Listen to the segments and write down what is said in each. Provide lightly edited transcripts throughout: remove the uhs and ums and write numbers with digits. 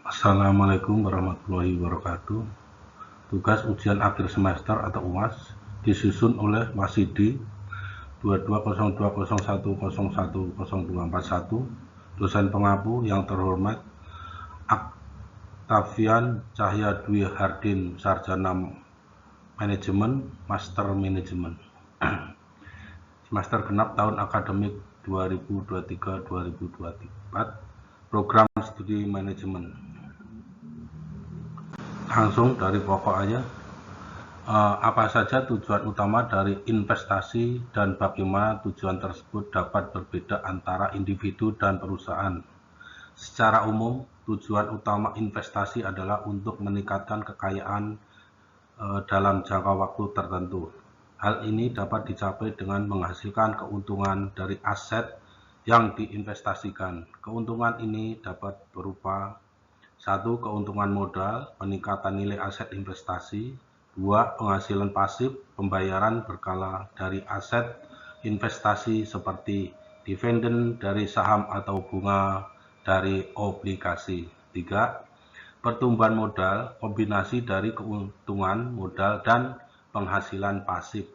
Assalamualaikum warahmatullahi wabarakatuh. Tugas ujian akhir semester atau UAS disusun oleh Wasidi 220201010241. Dosen pengampu yang terhormat Octavian Cahya Dwi Hardin, Sarjana Manajemen, Master Manajemen. Semester genap tahun akademik 2023-2024, program studi manajemen. Langsung dari pokok aja. Apa saja tujuan utama dari investasi dan bagaimana tujuan tersebut dapat berbeda antara individu dan perusahaan. Secara umum, tujuan utama investasi adalah untuk meningkatkan kekayaan dalam jangka waktu tertentu. Hal ini dapat dicapai dengan menghasilkan keuntungan dari aset yang diinvestasikan. Keuntungan ini dapat berupa 1. Keuntungan modal, peningkatan nilai aset investasi. 2. Penghasilan pasif, pembayaran berkala dari aset investasi seperti dividen dari saham atau bunga dari obligasi. 3. Pertumbuhan modal, kombinasi dari keuntungan modal dan penghasilan pasif.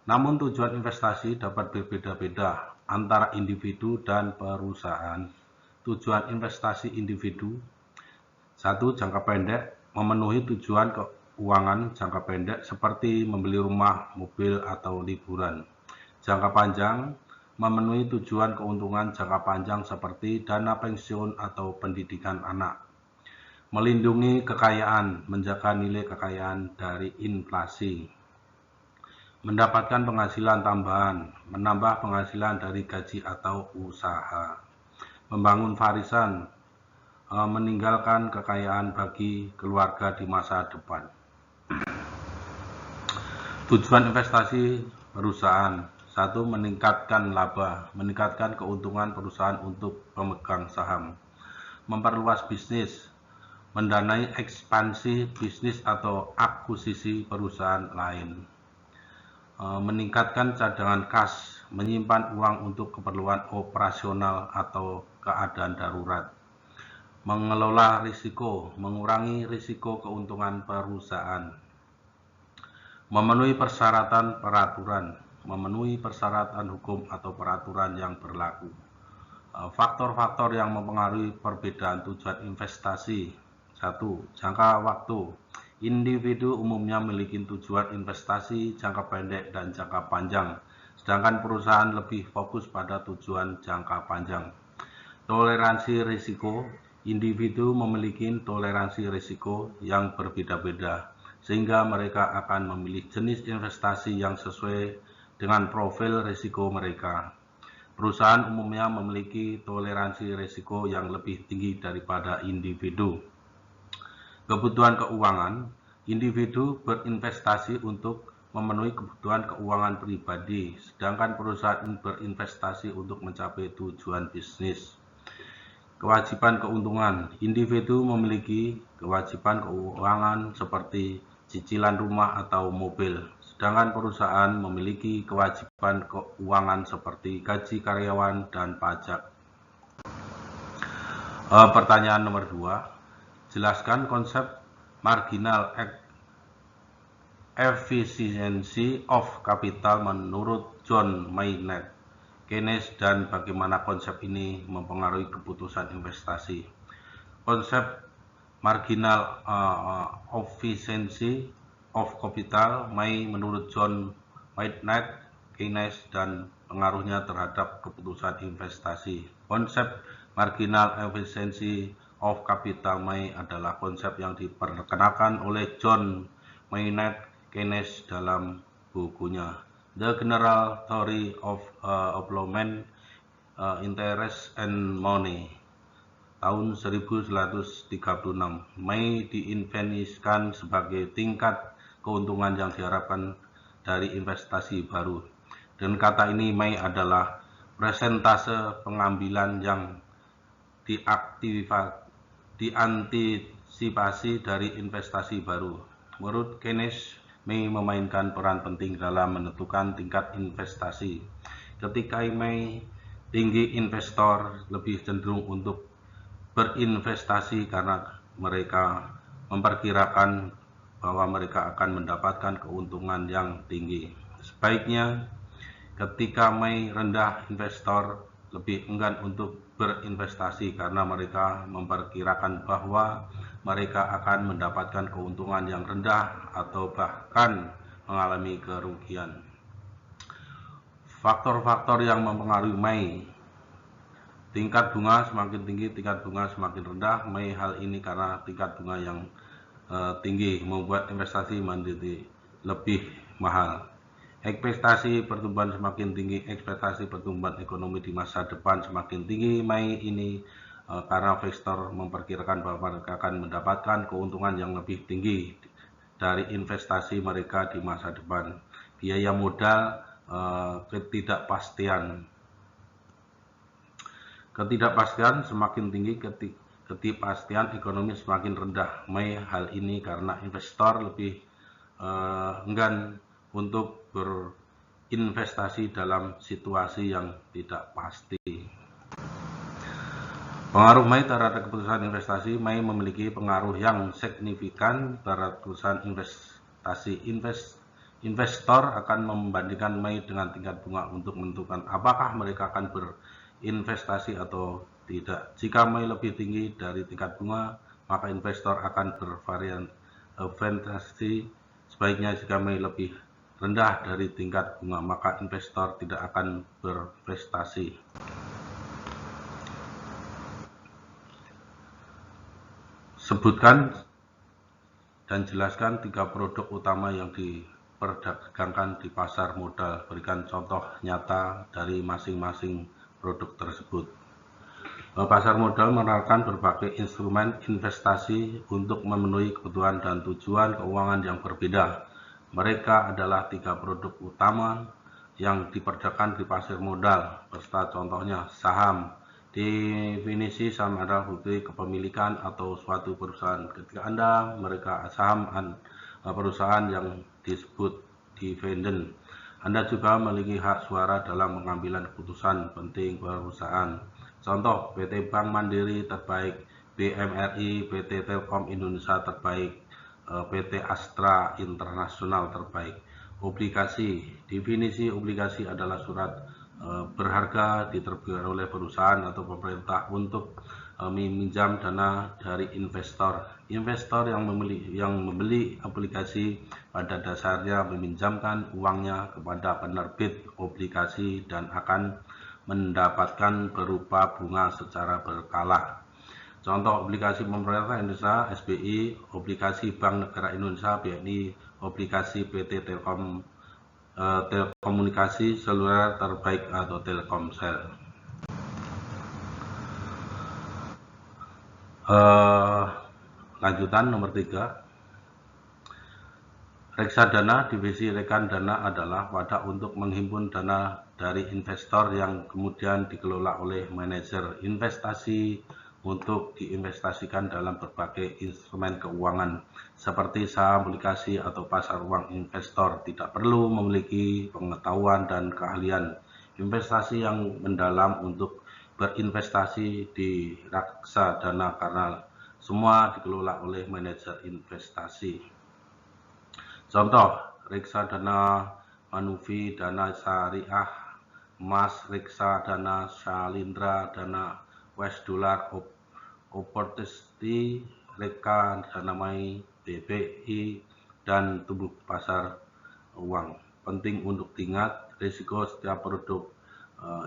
Namun tujuan investasi dapat berbeda-beda antara individu dan perusahaan. Tujuan investasi individu: 1. Jangka pendek, memenuhi tujuan keuangan jangka pendek seperti membeli rumah, mobil, atau liburan. Jangka panjang, memenuhi tujuan keuntungan jangka panjang seperti dana pensiun atau pendidikan anak. Melindungi kekayaan, menjaga nilai kekayaan dari inflasi. Mendapatkan penghasilan tambahan, menambah penghasilan dari gaji atau usaha. Membangun warisan, meninggalkan kekayaan bagi keluarga di masa depan. Tujuan investasi perusahaan: 1. Meningkatkan laba, meningkatkan keuntungan perusahaan untuk pemegang saham. Memperluas bisnis, mendanai ekspansi bisnis atau akuisisi perusahaan lain. Meningkatkan cadangan kas, menyimpan uang untuk keperluan operasional atau keadaan darurat. Mengelola risiko, mengurangi risiko keuntungan perusahaan. Memenuhi persyaratan peraturan, memenuhi persyaratan hukum atau peraturan yang berlaku. Faktor-faktor yang mempengaruhi perbedaan tujuan investasi. 1. Jangka waktu. Individu umumnya memiliki tujuan investasi jangka pendek dan jangka panjang, sedangkan perusahaan lebih fokus pada tujuan jangka panjang. Toleransi risiko. Individu memiliki toleransi risiko yang berbeda-beda, sehingga mereka akan memilih jenis investasi yang sesuai dengan profil risiko mereka. Perusahaan umumnya memiliki toleransi risiko yang lebih tinggi daripada individu. Kebutuhan keuangan. Individu berinvestasi untuk memenuhi kebutuhan keuangan pribadi, sedangkan perusahaan berinvestasi untuk mencapai tujuan bisnis. Kewajiban keuntungan. Individu memiliki kewajiban keuangan seperti cicilan rumah atau mobil, sedangkan perusahaan memiliki kewajiban keuangan seperti gaji karyawan dan pajak. Pertanyaan nomor 2. Jelaskan konsep marginal efficiency of capital menurut John Maynard Keynes dan bagaimana konsep ini mempengaruhi keputusan investasi. Konsep marginal efficiency of capital menurut John Maynard Keynes dan pengaruhnya terhadap keputusan investasi. Konsep marginal efficiency of capital adalah konsep yang diperkenalkan oleh John Maynard Keynes dalam bukunya The General Theory of Employment, Interest and Money tahun 1936. May didefinisikan sebagai tingkat keuntungan yang diharapkan dari investasi baru. Dan kata ini May adalah persentase pengambilan yang diantisipasi dari investasi baru. Menurut Keynes, May memainkan peran penting dalam menentukan tingkat investasi. Ketika May tinggi, investor lebih cenderung untuk berinvestasi karena mereka memperkirakan bahwa mereka akan mendapatkan keuntungan yang tinggi. Sebaiknya ketika Mei rendah, investor lebih enggan untuk berinvestasi karena mereka memperkirakan bahwa mereka akan mendapatkan keuntungan yang rendah atau bahkan mengalami kerugian. Faktor-faktor yang mempengaruhi Mei: tingkat bunga semakin tinggi, tingkat bunga semakin rendah. Mei hal ini karena tingkat bunga yang tinggi membuat investasi menjadi lebih mahal. Ekspektasi pertumbuhan semakin tinggi, ekspektasi pertumbuhan ekonomi di masa depan semakin tinggi Mei ini karena investor memperkirakan bahwa mereka akan mendapatkan keuntungan yang lebih tinggi dari investasi mereka di masa depan. Biaya modal, ketidakpastian semakin tinggi, ketidakpastian ekonomi semakin rendah Mei. Hal ini karena investor lebih enggan untuk berinvestasi dalam situasi yang tidak pasti. Pengaruh Mei terhadap keputusan investasi: Mei memiliki pengaruh yang signifikan terhadap keputusan investasi. Investor akan membandingkan Mei dengan tingkat bunga untuk menentukan apakah mereka akan berinvestasi atau tidak. Jika Mei lebih tinggi dari tingkat bunga, maka investor akan berinvestasi. Sebaiknya jika Mei lebih rendah dari tingkat bunga, maka investor tidak akan berinvestasi. Sebutkan dan jelaskan 3 produk utama yang diperdagangkan di pasar modal. Berikan contoh nyata dari masing-masing produk tersebut. Pasar modal menawarkan berbagai instrumen investasi untuk memenuhi kebutuhan dan tujuan keuangan yang berbeda. Mereka adalah 3 produk utama yang diperdagangkan di pasar modal, beserta contohnya: saham. Definisi saham adalah bukti kepemilikan atau suatu perusahaan. Ketika Anda mereka saham perusahaan yang disebut dividen, Anda juga memiliki hak suara dalam pengambilan keputusan penting perusahaan. Contoh: PT Bank Mandiri terbaik, BMRI, PT Telkom Indonesia terbaik, PT Astra Internasional terbaik. Obligasi. Definisi obligasi adalah surat berharga diterbitkan oleh perusahaan atau pemerintah untuk meminjam dana dari investor. Investor yang membeli obligasi pada dasarnya meminjamkan uangnya kepada penerbit obligasi dan akan mendapatkan berupa bunga secara berkala. Contoh: obligasi pemerintah Indonesia (SBI), obligasi Bank Negara Indonesia (BNI), obligasi PT Telekomunikasi Seluler Terbaik atau Telkomsel. Lanjutan nomor 3. Reksadana. Divisi reksadana adalah wadah untuk menghimpun dana dari investor yang kemudian dikelola oleh manajer investasi untuk diinvestasikan dalam berbagai instrumen keuangan seperti saham, obligasi, atau pasar uang. Investor tidak perlu memiliki pengetahuan dan keahlian investasi yang mendalam untuk berinvestasi di reksadana karena semua dikelola oleh manajer investasi. Contoh: reksadana Manuvi, dana syariah emas, reksadana Shalindra, dana US Dollar Opportunity, reksadana Mei, BBI, dan tumbuh pasar uang. Penting untuk diingat, risiko setiap produk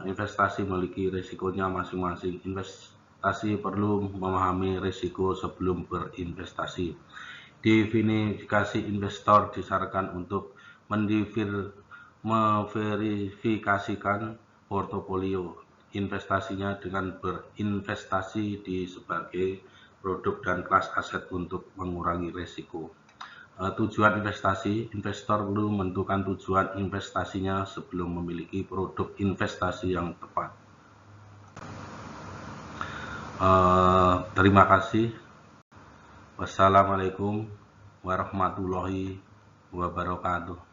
investasi memiliki risikonya masing-masing. Investasi perlu memahami risiko sebelum berinvestasi. Definisi investor disarankan untuk memverifikasikan portofolio investasinya dengan berinvestasi di sebagai produk dan kelas aset untuk mengurangi risiko. Tujuan investasi. Investor perlu menentukan tujuan investasinya sebelum memiliki produk investasi yang tepat. Terima kasih. Wassalamualaikum warahmatullahi wabarakatuh.